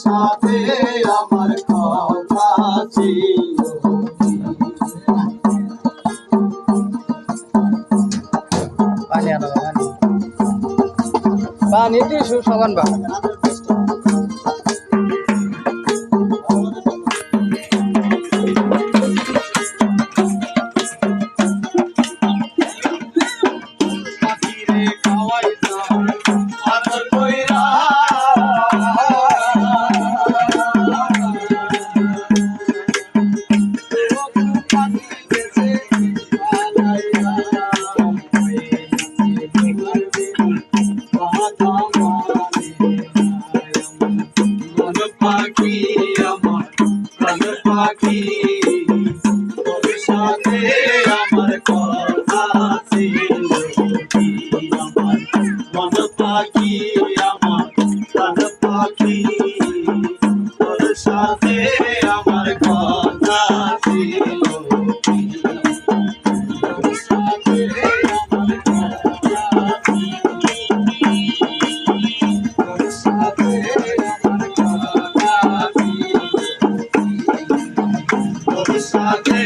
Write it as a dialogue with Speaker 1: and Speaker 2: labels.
Speaker 1: সাথে আমার কথা ছিল।
Speaker 2: পানি আনো পানি টিস্যু সাবান বা
Speaker 1: পাখি তোর সাথে আমার কথা ছিল। আমার মন পাখি আমার প্রাণ পাখি তোর সাথে আমার কথা ছিল। তোর সাথে আমার কথা তোর সাথে আমার কথা সাথে